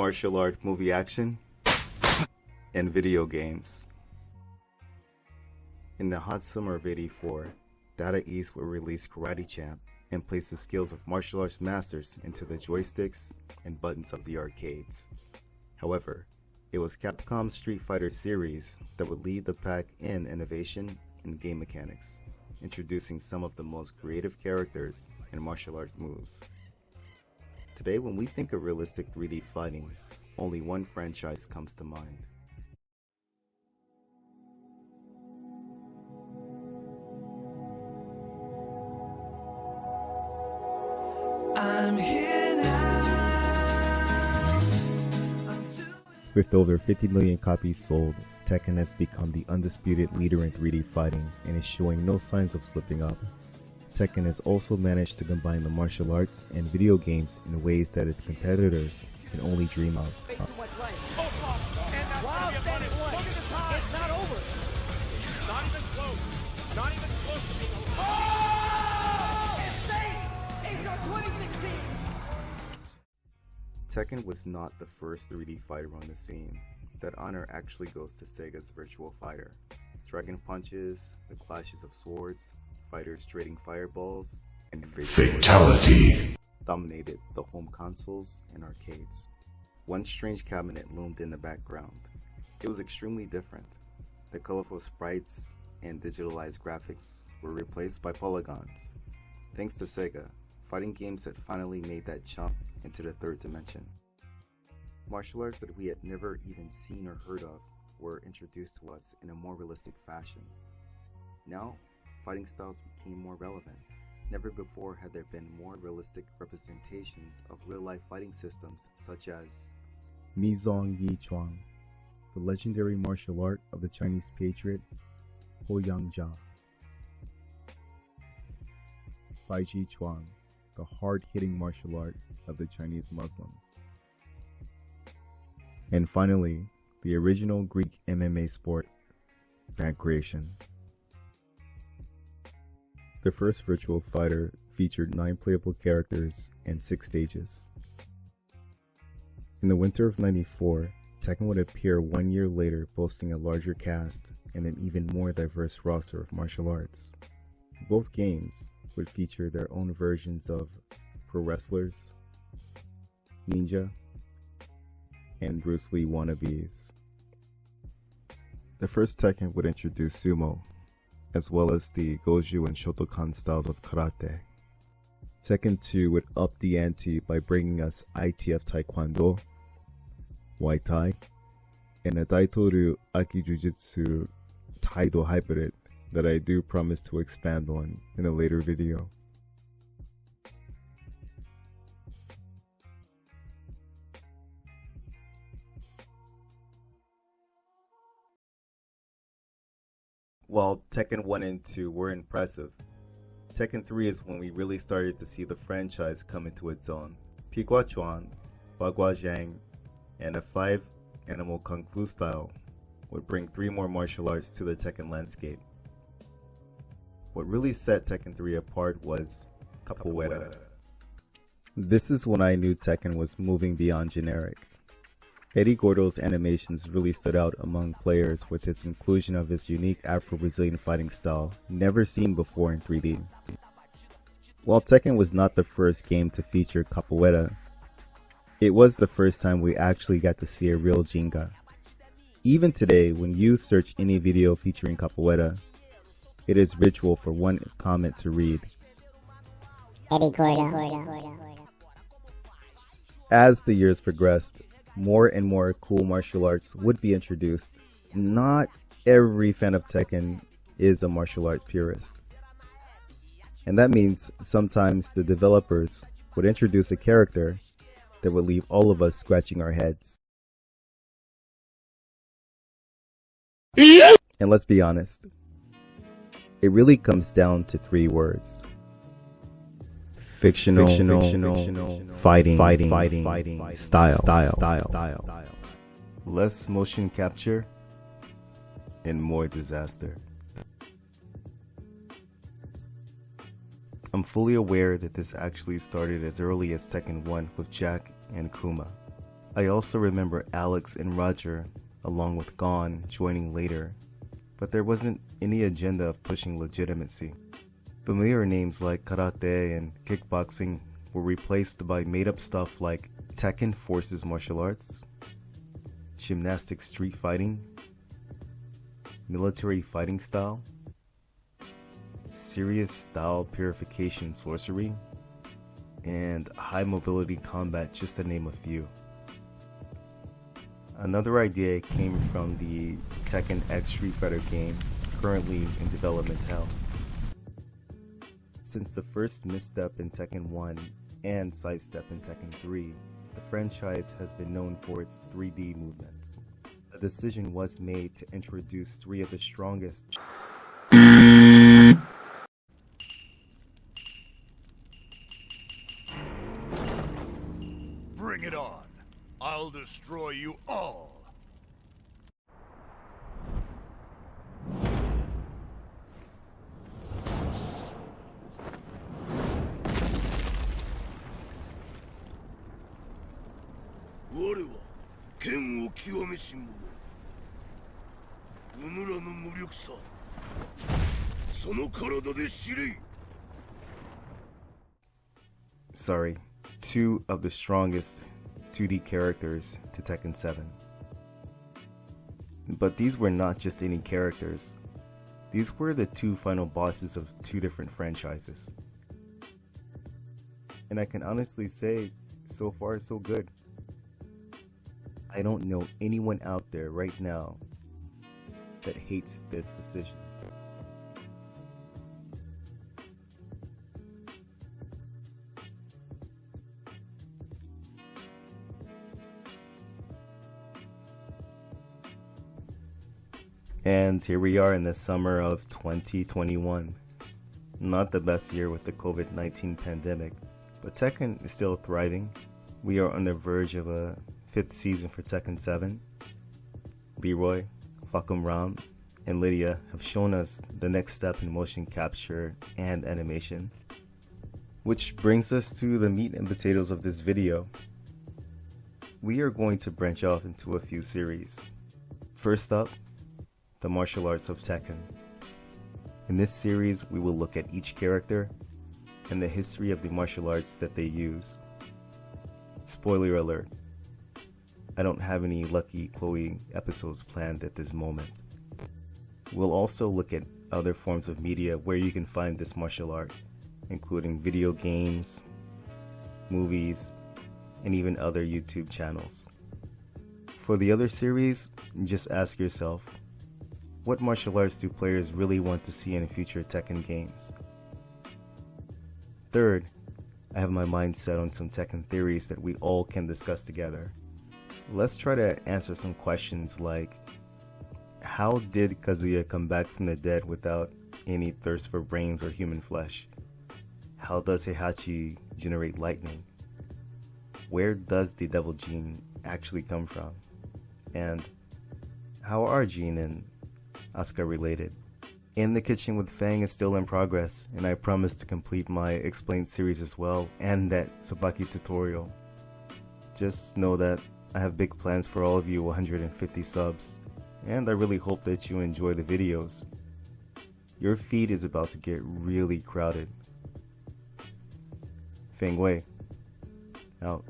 martial art movie action, and video games. In the hot summer of '84, Data East would release Karate Champ and place the skills of martial arts masters into the joysticks and buttons of the arcades. However, it was Capcom's Street Fighter series that would lead the pack in innovation in game mechanics, introducing some of the most creative characters and martial arts moves. Today, when we think of realistic 3D fighting, only one franchise comes to mind. I'm here now. With over 50 million copies sold, Tekken has become the undisputed leader in 3D fighting and is showing no signs of slipping up. Tekken has also managed to combine the martial arts and video games in ways that its competitors can only dream of. Wow, it's not over. Not even close. Not even close. Oh! It's 2016. Tekken was not the first 3D fighter on the scene. That honor actually goes to Sega's Virtua Fighter. Dragon punches, the clashes of swords, fighters trading fireballs, and fatality dominated the home consoles and arcades. One strange cabinet loomed in the background. It was extremely different. The colorful sprites and digitalized graphics were replaced by polygons. Thanks to Sega, fighting games had finally made that jump into the third dimension. Martial arts that we had never even seen or heard of were introduced to us in a more realistic fashion. Now, fighting styles became more relevant. Never before had there been more realistic representations of real-life fighting systems such as Mizong Yi Chuang, the legendary martial art of the Chinese patriot Ho Yang Jia, Bai Ji Chuang, the hard-hitting martial art of the Chinese Muslims. And finally, the original Greek MMA sport, pancration. The first Virtua Fighter featured 9 playable characters and 6 stages. In the winter of '94, Tekken would appear 1 year later, boasting a larger cast and an even more diverse roster of martial arts. Both games would feature their own versions of pro wrestlers, ninja, and Bruce Lee wannabes. The first Tekken would introduce sumo, as well as the Goju and Shotokan styles of karate. Tekken 2 would up the ante by bringing us ITF Taekwondo, Muay Thai, and a Daitoru Aki Jujutsu Taido hybrid that I do promise to expand on in a later video. While Tekken 1 and 2 were impressive, Tekken 3 is when we really started to see the franchise come into its own. Pigua Chuan, Bagua Zhang, and a 5-animal kung fu style would bring 3 more martial arts to the Tekken landscape. What really set Tekken 3 apart was Capoeira. This is when I knew Tekken was moving beyond generic. Eddie Gordo's animations really stood out among players with his inclusion of his unique Afro-Brazilian fighting style, never seen before in 3D. While Tekken was not the first game to feature Capoeira, it was the first time we actually got to see a real Jinga. Even today, when you search any video featuring Capoeira, it is ritual for one comment to read, Eddie Gordo. As the years progressed, more and more cool martial arts would be introduced. Not every fan of Tekken is a martial arts purist. And that means sometimes the developers would introduce a character that would leave all of us scratching our heads. And let's be honest, it really comes down to 3 words. Fictional, fighting, style. Less motion capture and more disaster. I'm fully aware that this actually started as early as Tekken 1 with Jack and Kuma. I also remember Alex and Roger, along with Gon, joining later, but there wasn't any agenda of pushing legitimacy. Familiar names like karate and kickboxing were replaced by made-up stuff like Tekken forces martial arts, gymnastic street fighting, military fighting style, serious style purification sorcery, and high mobility combat, just to name a few. Another idea came from the Tekken X Street Fighter game, currently in development hell. Since the first misstep in Tekken 1 and sidestep in Tekken 3, the franchise has been known for its 3D movement. A decision was made to introduce 3 of the strongest Bring it on. I'll destroy you all. Sorry, 2 of the strongest 2D characters to Tekken 7. But these were not just any characters. These were the 2 final bosses of 2 different franchises. And I can honestly say, so far so good. I don't know anyone out there right now that hates this decision. And here we are in the summer of 2021. Not the best year with the COVID-19 pandemic, but Tekken is still thriving. We are on the verge of a 5th season for Tekken 7. Leroy, Fakum Ram, and Lydia have shown us the next step in motion capture and animation. Which brings us to the meat and potatoes of this video. We are going to branch off into a few series. First up, the martial arts of Tekken. In this series, we will look at each character and the history of the martial arts that they use. Spoiler alert, I don't have any Lucky Chloe episodes planned at this moment. We'll also look at other forms of media where you can find this martial art, including video games, movies, and even other YouTube channels. For the other series, just ask yourself, what martial arts do players really want to see in future Tekken games? Third, I have my mind set on some Tekken theories that we all can discuss together. Let's try to answer some questions like, how did Kazuya come back from the dead without any thirst for brains or human flesh? How does Heihachi generate lightning? Where does the devil gene actually come from? And how are Jin and Asuka related? In the Kitchen with Fang is still in progress, and I promise to complete my explained series as well, and that Tsubaki tutorial. Just know that I have big plans for all of you 150 subs, and I really hope that you enjoy the videos. Your feed is about to get really crowded. Feng Wei, out.